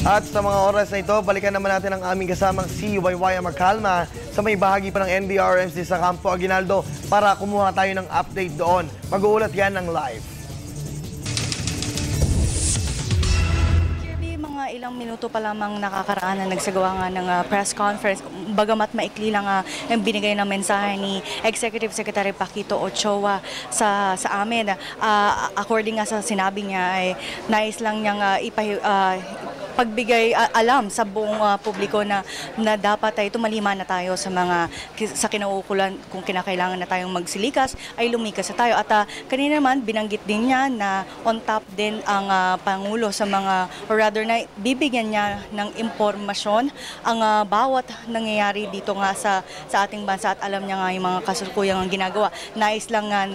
At sa mga oras na ito, balikan naman natin ang aming kasamang si Waywaya Magkalma sa may bahagi pa ng NDRRMC sa Campo Aguinaldo para kumuha tayo ng update doon. Mag-uulat yan ng live. Mga ilang minuto pa lamang nakakaraan na nagsagawa nga ng press conference. Bagamat maikli lang ang binigay ng mensahe ni Executive Secretary Paquito Ochoa sa amin. According nga sa sinabi niya ay nais lang niyang pagbigay alam sa buong publiko na dapat ay tumalima na tayo sa kinauukulan kung kinakailangan na tayong magsilikas ay lumikas na tayo. At kanina naman binanggit din niya na on top din ang Pangulo sa mga, or rather na bibigyan niya ng impormasyon ang bawat nangyayari dito nga sa ating bansa at alam niya nga yung mga kasalukuyang ang ginagawa. Nais lang nga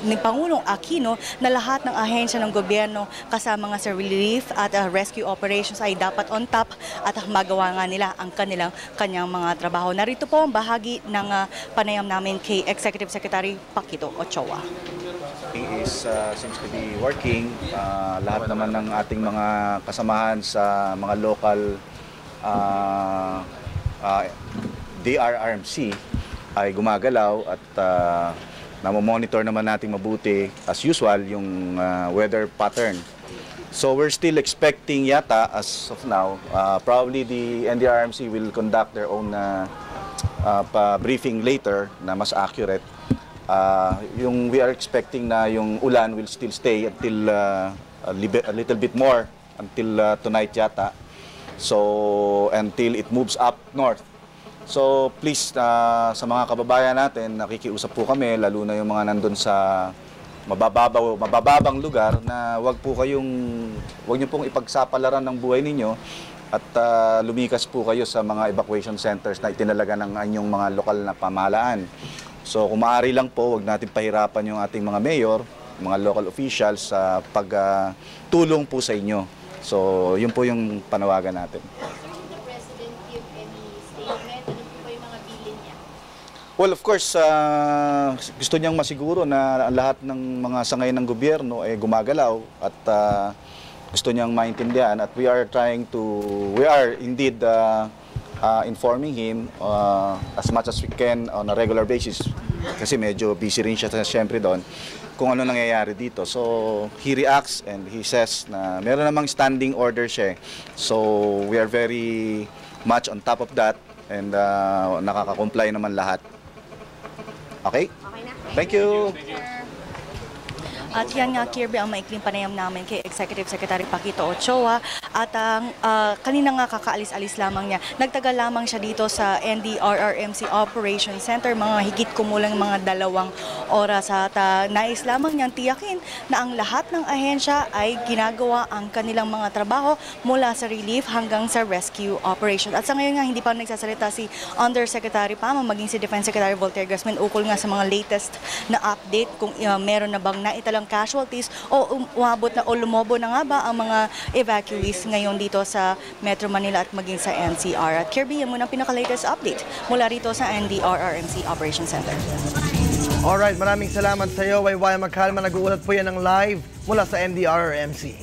ni Pangulong Aquino na lahat ng ahensya ng gobyerno kasama nga sa relief at rescue operations ay dapat on top at magawa nga nila ang kanyang mga trabaho. Narito po ang bahagi ng panayam namin kay Executive Secretary Paquito Ochoa. Seems to be working. Lahat naman ng ating mga kasamahan sa mga local DRRMC ay gumagalaw at namomonitor naman natin mabuti as usual yung weather pattern. So we're still expecting yata as of now, probably the NDRRMC will conduct their own briefing later na mas accurate. We are expecting na yung ulan will still stay until a little bit more until tonight yata. So until it moves up north. So please sa mga kababayan natin, nakikiusap po kami lalo na yung mga nandun sa mabababang lugar na wag niyo pong ipagsapalaran ng buhay ninyo at lumikas po kayo sa mga evacuation centers na itinalaga ng inyong mga lokal na pamahalaan. So kung maaari lang po, wag natin pahirapan yung ating mga mayor, mga local officials sa pagtulong po sa inyo. So yun po yung panawagan natin. Well, of course, gusto niyang masiguro na lahat ng mga sangay ng gobyerno ay gumagalaw at gusto niyang maintindihan at we are indeed informing him as much as we can on a regular basis kasi medyo busy rin siya siyempre doon kung ano nangyayari dito. So, he reacts and he says na meron namang standing order siya. So, we are very much on top of that and nakaka-comply naman lahat. Okay? Thank you. At yan nga, Kirby, ang maikling panayam namin kay Executive Secretary Paquito Ochoa. At kanina nga kakaalis-alis lamang niya. Nagtagal lamang siya dito sa NDRRMC Operations Center, mga higit kumulang mga 2 oras. At nais lamang niyang tiyakin na ang lahat ng ahensya ay ginagawa ang kanilang mga trabaho mula sa relief hanggang sa rescue operations. At sa ngayon nga, hindi pa nagsasalita si Undersecretary Pama, maging si Defense Secretary Voltaire Gasmin, ukol nga sa mga latest na update kung meron na bang naitalang casualties o umabot na o lumobo na nga ba ang mga evacuees ngayon dito sa Metro Manila at maging sa NCR. At Kirby, yan muna ang pinaka-latest update mula rito sa NDRRMC Operations Center. Alright, maraming salamat sa iyo, Waywaya Magkalma. Nag-uulat po yan ng live mula sa NDRRMC.